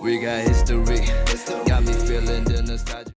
We got history, got me feeling the nostalgia.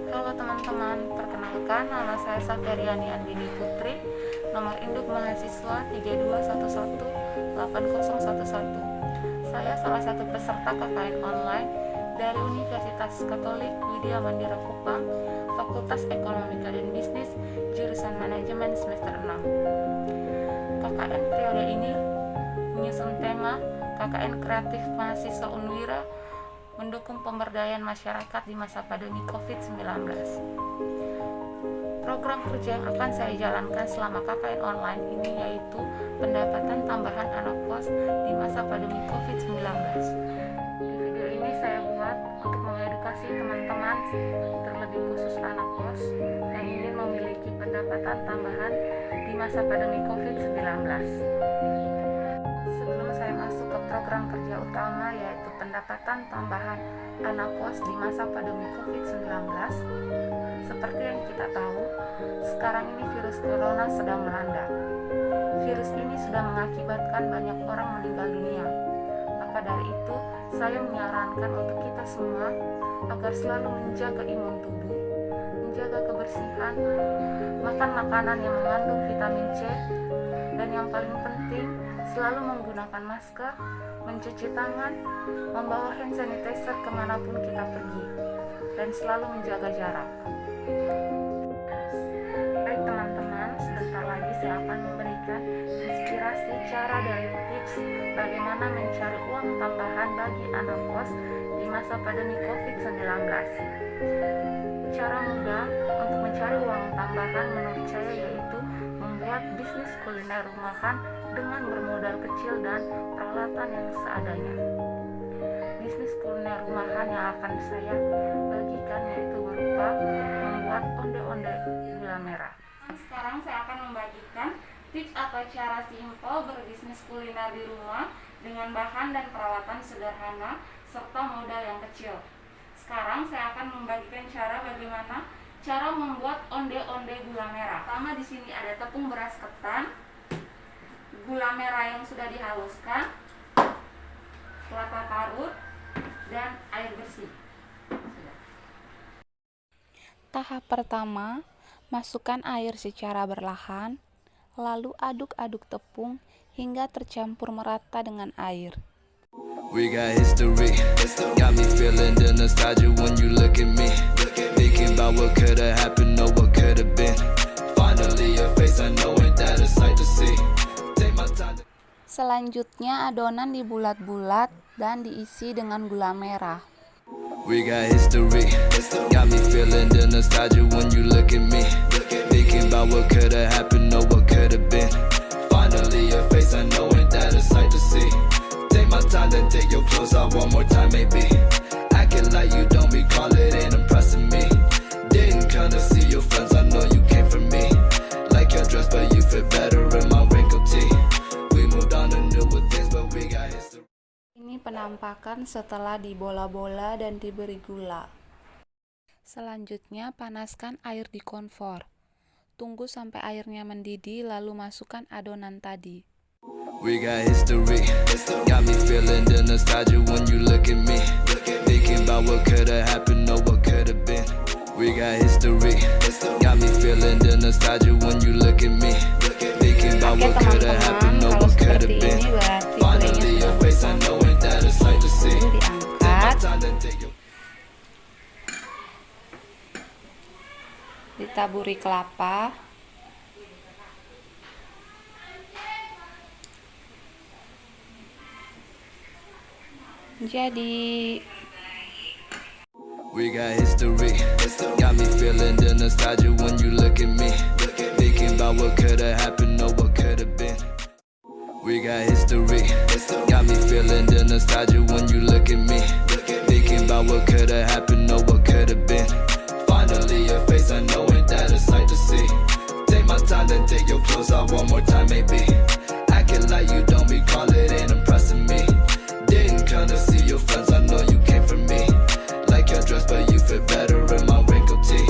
Halo teman-teman, perkenalkan nama saya Saferiani Andini Putri, nomor induk mahasiswa 32118011. Saya salah satu peserta KKN online dari Universitas Katolik Widya Mandira Kupang, Fakultas Ekonomika dan Bisnis, jurusan Manajemen semester 6. KKN periode ini menyusun tema KKN Kreatif Mahasiswa Unwira mendukung pemberdayaan masyarakat di masa pandemi COVID-19. Program kerja yang akan saya jalankan selama KKN online ini yaitu pendapatan tambahan anak kos di masa pandemi COVID-19. Di video ini saya buat untuk mengedukasi teman-teman, terlebih khusus anak kos yang ingin memiliki pendapatan tambahan di masa pandemi COVID-19. Sebelum saya masuk ke program kerja utama yaitu pendapatan tambahan anak kos di masa pandemi COVID-19, seperti yang kita tahu, sekarang ini virus corona sedang melanda. Virus ini sudah mengakibatkan banyak orang meninggal dunia. Maka dari itu, saya menyarankan untuk kita semua agar selalu menjaga imun tubuh, menjaga kebersihan, makan makanan yang mengandung vitamin C, dan yang paling penting, selalu menggunakan masker, mencuci tangan, membawa hand sanitizer kemanapun kita pergi, dan selalu menjaga jarak. Baik teman-teman, sebentar lagi saya akan memberikan inspirasi cara dan tips bagaimana mencari uang tambahan bagi anak kos di masa pandemi COVID-19. Cara mudah untuk mencari uang tambahan menurut saya yaitu membuat bisnis kuliner rumahan dengan bermodal kecil dan peralatan yang seadanya. Bisnis kuliner rumahan yang akan saya bagikan yaitu berupa membuat onde-onde gula merah. Sekarang saya akan membagikan tips atau cara simpel berbisnis kuliner di rumah dengan bahan dan peralatan sederhana serta modal yang kecil. Sekarang saya akan membagikan bagaimana cara membuat onde-onde gula merah. Pertama di sini ada tepung beras ketan, gula merah yang sudah dihaluskan, kelapa parut, dan air bersih. Tahap pertama, masukkan air secara perlahan, lalu aduk-aduk tepung hingga tercampur merata dengan air. We got history, got me feeling the nostalgia when you look at me. Thinking about what could've happened or what could've been. Finally a face I know ain't that a sight to see. Take my time to... Selanjutnya adonan dibulat-bulat dan diisi dengan gula merah. We got history, got me feeling the nostalgia when you look at me. Thinking about what could've happened or what could've been. Finally a face I know ain't that a sight to see. Take my time, then take your clothes off one more time maybe. Acting like you don't recall it ain't impressing me. Didn't come to see your friends, I know you came for me. Like your dress but you fit better in my wrinkled tee. We moved on to newer things but we got history. Ini penampakan setelah dibola-bola dan diberi gula. Selanjutnya panaskan air di kompor. Tunggu sampai airnya mendidih lalu masukkan adonan tadi. We got history, got me feeling the nostalgia when you look at me. Thinking about what could've happened or what could've been. We got history, got me feeling the nostalgia when you look at me. Thinking about what could've happened or what could've been. Finally a face I know ain't that a sight to see. Ditaburi kelapa. Jadi we got history, got me feeling the nostalgia when you look at me. Thinking about what could've happened or what could've been. We got history, got me feeling the nostalgia when you look at me. Thinking about what could've happened or what could've been. Finally a face I know ain't that a sight to see. Take my time, then take your clothes off one more time maybe. Acting like you don't recall it ain't impressing me. Didn't come to see your friends, I know you came for me. Like your dress but you fit better in my wrinkled tee.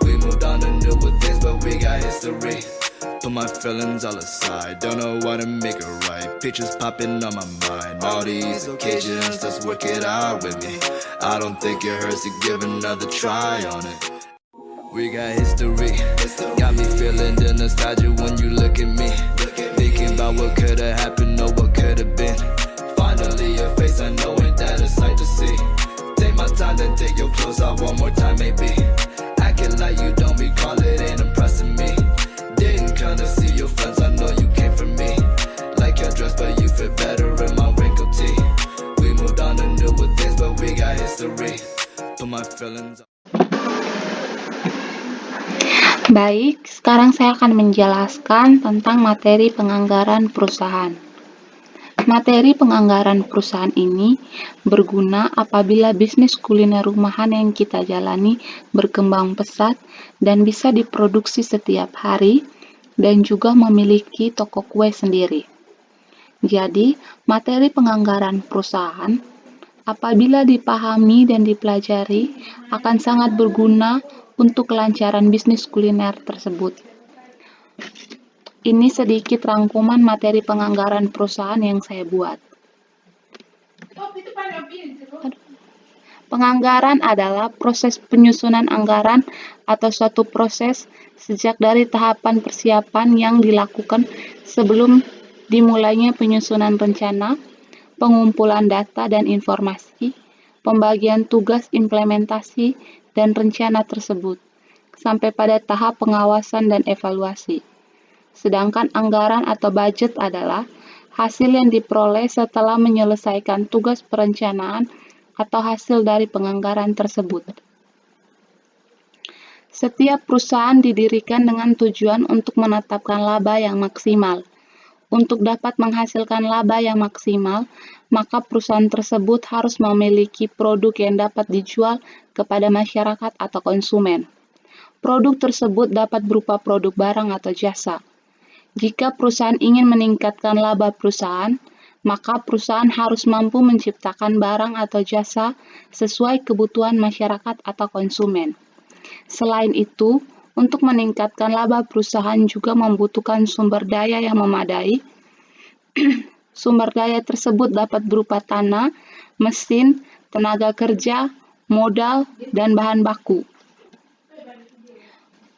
We moved on to newer things but we got history. Put my feelings all aside, don't know how to make it right. Pictures popping on my mind. All these occasions, let's work it out with me. I don't think it hurts to give another try on it. We got history, got me feeling the nostalgia when you look at me. Thinking about what could have happened or what could have been. Finally your face, I know ain't that a sight to see. Take my time, then take your clothes off one more time maybe. Acting like you don't recall it, ain't impressing me. Didn't come to see your friends, I know you came from me. Like your dress, but you fit better in my wrinkled tee. We moved on to newer things, but we got history. Put my feelings. Baik, sekarang saya akan menjelaskan tentang materi penganggaran perusahaan. Materi penganggaran perusahaan ini berguna apabila bisnis kuliner rumahan yang kita jalani berkembang pesat dan bisa diproduksi setiap hari dan juga memiliki toko kue sendiri. Jadi, materi penganggaran perusahaan apabila dipahami dan dipelajari akan sangat berguna untuk kelancaran bisnis kuliner tersebut. Ini sedikit rangkuman materi penganggaran perusahaan yang saya buat. Penganggaran adalah proses penyusunan anggaran atau suatu proses sejak dari tahapan persiapan yang dilakukan sebelum dimulainya penyusunan rencana, pengumpulan data dan informasi, pembagian tugas implementasi dan rencana tersebut, sampai pada tahap pengawasan dan evaluasi. Sedangkan anggaran atau budget adalah hasil yang diperoleh setelah menyelesaikan tugas perencanaan atau hasil dari penganggaran tersebut. Setiap perusahaan didirikan dengan tujuan untuk menetapkan laba yang maksimal. Untuk dapat menghasilkan laba yang maksimal, maka perusahaan tersebut harus memiliki produk yang dapat dijual kepada masyarakat atau konsumen. Produk tersebut dapat berupa produk barang atau jasa. Jika perusahaan ingin meningkatkan laba perusahaan, maka perusahaan harus mampu menciptakan barang atau jasa sesuai kebutuhan masyarakat atau konsumen. Selain itu, untuk meningkatkan laba perusahaan juga membutuhkan sumber daya yang memadai. Sumber daya tersebut dapat berupa tanah, mesin, tenaga kerja, modal, dan bahan baku.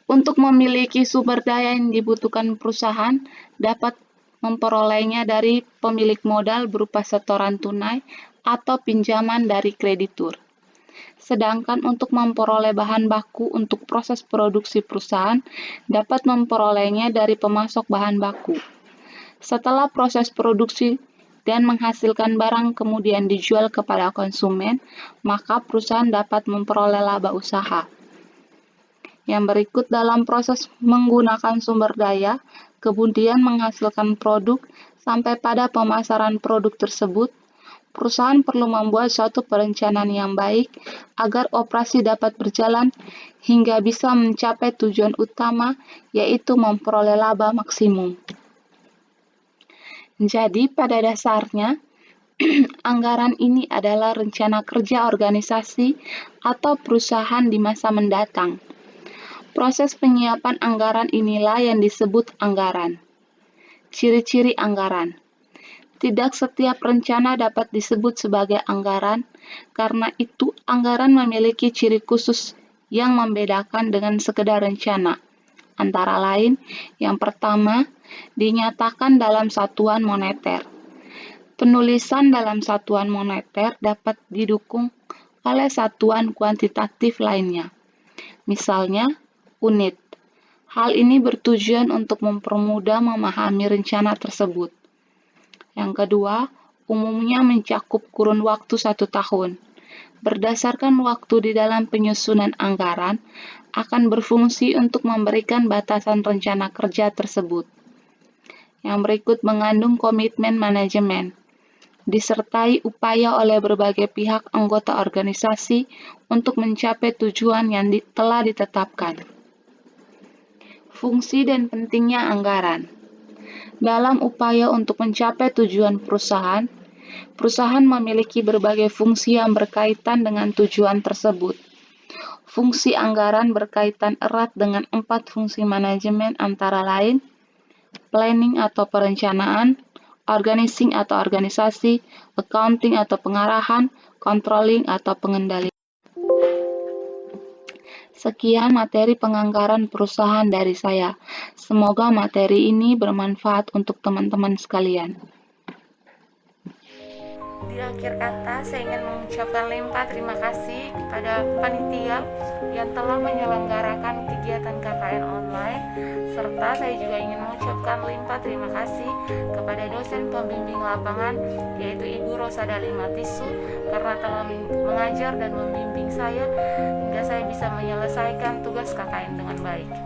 Untuk memiliki sumber daya yang dibutuhkan perusahaan dapat memperolehnya dari pemilik modal berupa setoran tunai atau pinjaman dari kreditur. Sedangkan untuk memperoleh bahan baku untuk proses produksi perusahaan dapat memperolehnya dari pemasok bahan baku. Setelah proses produksi dan menghasilkan barang kemudian dijual kepada konsumen, maka perusahaan dapat memperoleh laba usaha. Yang berikut dalam proses menggunakan sumber daya, kemudian menghasilkan produk sampai pada pemasaran produk tersebut, perusahaan perlu membuat suatu perencanaan yang baik agar operasi dapat berjalan hingga bisa mencapai tujuan utama, yaitu memperoleh laba maksimum. Jadi, pada dasarnya, anggaran ini adalah rencana kerja organisasi atau perusahaan di masa mendatang. Proses penyiapan anggaran inilah yang disebut anggaran. Ciri-ciri anggaran. Tidak setiap rencana dapat disebut sebagai anggaran, karena itu anggaran memiliki ciri khusus yang membedakan dengan sekedar rencana. Antara lain, yang pertama, dinyatakan dalam satuan moneter. Penulisan dalam satuan moneter dapat didukung oleh satuan kuantitatif lainnya. Misalnya, unit. Hal ini bertujuan untuk mempermudah memahami rencana tersebut. Yang kedua, umumnya mencakup kurun waktu 1 tahun. Berdasarkan waktu di dalam penyusunan anggaran, akan berfungsi untuk memberikan batasan rencana kerja tersebut. Yang berikut mengandung komitmen manajemen, disertai upaya oleh berbagai pihak anggota organisasi untuk mencapai tujuan yang telah ditetapkan. Fungsi dan pentingnya anggaran. Dalam upaya untuk mencapai tujuan perusahaan, perusahaan memiliki berbagai fungsi yang berkaitan dengan tujuan tersebut. Fungsi anggaran berkaitan erat dengan 4 fungsi manajemen antara lain: planning atau perencanaan, organizing atau organisasi, accounting atau pengarahan, controlling atau pengendalian. Sekian materi penganggaran perusahaan dari saya. Semoga materi ini bermanfaat untuk teman-teman sekalian. Di akhir kata, saya ingin mengucapkan limpah terima kasih kepada panitia yang telah menyelenggarakan kegiatan KKN online, serta saya juga ingin mengucapkan limpah terima kasih kepada dosen pembimbing lapangan, yaitu Ibu Rosadali Matisu, karena telah mengajar dan membimbing saya hingga saya bisa menyelesaikan tugas KKN dengan baik.